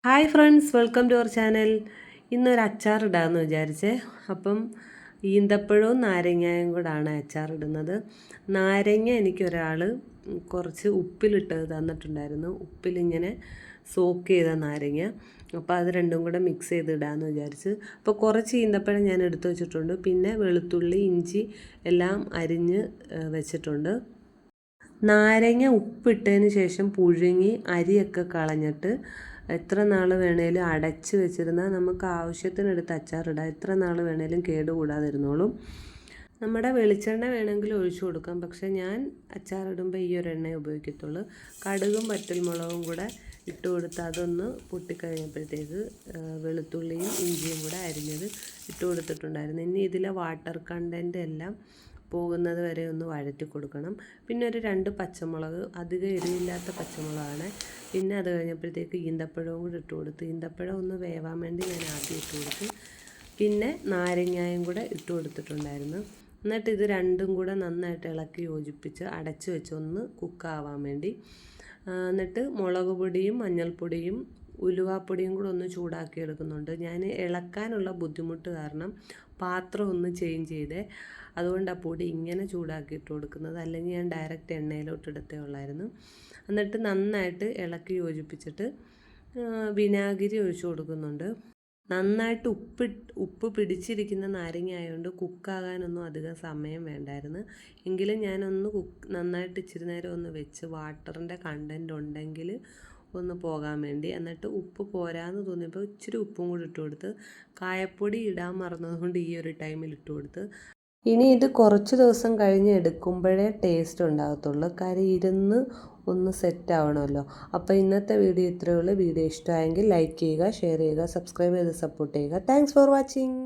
Hi friends, welcome to our channel. ഇന്നൊരു അച്ചാർ ഇടാമെന്ന് വിചാരിച്ചേ. അപ്പം ഈന്തപ്പഴവും നാരങ്ങയും കൂടാണ് അച്ചാർ ഇടുന്നത്. നാരങ്ങ എനിക്കൊരാൾ കുറച്ച് ഉപ്പിലിട്ട് തന്നിട്ടുണ്ടായിരുന്നു. ഉപ്പിലിങ്ങനെ സോക്ക് ചെയ്ത നാരങ്ങ. അപ്പോൾ അത് രണ്ടും കൂടെ മിക്സ് ചെയ്തിടാമെന്ന് വിചാരിച്ച്. അപ്പോൾ കുറച്ച് ഈന്തപ്പഴം ഞാൻ എടുത്തു വെച്ചിട്ടുണ്ട്. പിന്നെ വെളുത്തുള്ളി, ഇഞ്ചി എല്ലാം അരിഞ്ഞ് വെച്ചിട്ടുണ്ട്. നാരങ്ങ ഉപ്പിട്ടതിന് ശേഷം പുഴുങ്ങി അരിയൊക്കെ കളഞ്ഞിട്ട് എത്ര നാൾ വേണേലും അടച്ച് വെച്ചിരുന്നാൽ നമുക്ക് ആവശ്യത്തിനെടുത്ത് അച്ചാറിടാം. എത്ര നാൾ വേണേലും കേടുകൂടാതിരുന്നോളും. നമ്മുടെ വെളിച്ചെണ്ണ വേണമെങ്കിൽ ഒഴിച്ചു കൊടുക്കാം, പക്ഷേ ഞാൻ അച്ചാറിടുമ്പോൾ ഈ ഒരു എണ്ണ ഉപയോഗിക്കത്തുള്ളൂ. കടുകും വറ്റൽമുളകും കൂടെ ഇട്ട് കൊടുത്ത് അതൊന്ന് പൊട്ടിക്കഴിഞ്ഞപ്പോഴത്തേക്ക് വെളുത്തുള്ളിയും ഇഞ്ചിയും കൂടെ അരിഞ്ഞത് ഇട്ട് കൊടുത്തിട്ടുണ്ടായിരുന്നു. ഇനി ഇതിലെ വാട്ടർ കണ്ടൻറ്റ് എല്ലാം പോകുന്നത് വരെ ഒന്ന് വഴറ്റി കൊടുക്കണം. പിന്നെ ഒരു 2 പച്ചമുളക്, അധികം എരിവില്ലാത്ത പച്ചമുളകാണ്. പിന്നെ അത് കഴിഞ്ഞപ്പോഴത്തേക്ക് ഈന്തപ്പഴവും കൂടി ഇട്ട് കൊടുത്ത്, ഈന്തപ്പഴം ഒന്ന് വേവാൻ വേണ്ടി ഞാൻ ആദ്യം ഇട്ട് കൊടുത്ത്. പിന്നെ നാരങ്ങയും കൂടെ ഇട്ട് കൊടുത്തിട്ടുണ്ടായിരുന്നു. എന്നിട്ട് ഇത് രണ്ടും കൂടെ നന്നായിട്ട് ഇളക്കി യോജിപ്പിച്ച് അടച്ച് വെച്ച് ഒന്ന് കുക്കാവാൻ വേണ്ടി. എന്നിട്ട് മുളക് പൊടിയും മഞ്ഞൾപ്പൊടിയും ഉലുവാപ്പൊടിയും കൂടെ ഒന്ന് ചൂടാക്കി എടുക്കുന്നുണ്ട്. ഞാൻ ഇളക്കാനുള്ള ബുദ്ധിമുട്ട് കാരണം പാത്രം ഒന്ന് ചേഞ്ച് ചെയ്തേ. അതുകൊണ്ട് ആ പൊടി ഇങ്ങനെ ചൂടാക്കിയിട്ട് കൊടുക്കുന്നത്, അല്ലെങ്കിൽ ഞാൻ ഡയറക്റ്റ് എണ്ണയിലോട്ട് ഇടത്തേ ഉള്ളായിരുന്നു. എന്നിട്ട് നന്നായിട്ട് ഇളക്കി യോജിപ്പിച്ചിട്ട് വിനാഗിരി ഒഴിച്ചു കൊടുക്കുന്നുണ്ട്. നന്നായിട്ട് ഉപ്പ് പിടിച്ചിരിക്കുന്ന നാരങ്ങ ആയതുകൊണ്ട് കുക്കാകാനൊന്നും അധികം സമയം വേണ്ടായിരുന്നു. എങ്കിലും ഞാനൊന്ന് നന്നായിട്ട് ഇച്ചിരി നേരം ഒന്ന് വെച്ച് വാട്ടറിൻ്റെ കണ്ടൻറ്റ് ഉണ്ടെങ്കിൽ ഒന്ന് പോകാൻ വേണ്ടി. എന്നിട്ട് ഉപ്പ് പോരാന്ന് തോന്നിയപ്പോൾ ഇച്ചിരി ഉപ്പും കൂടി ഇട്ട് കൊടുത്ത്. കായപ്പൊടി ഇടാൻ മറന്നതുകൊണ്ട് ഈ ഒരു ടൈമിൽ ഇട്ട് കൊടുത്ത്. ഇനി ഇത് കുറച്ച് ദിവസം കഴിഞ്ഞ് എടുക്കുമ്പോഴേ ടേസ്റ്റ് ഉണ്ടാകത്തുള്ളൂ. കാര്യം ഇരുന്ന് ഒന്ന് സെറ്റ് ആവണമല്ലോ. അപ്പോൾ ഇന്നത്തെ വീഡിയോ ഇത്രയേ ഉള്ളൂ. വീഡിയോ ഇഷ്ടമായെങ്കിൽ ലൈക്ക് ചെയ്യുക, ഷെയർ ചെയ്യുക, സബ്സ്ക്രൈബ് ചെയ്ത് സപ്പോർട്ട് ചെയ്യുക. Thanks for watching.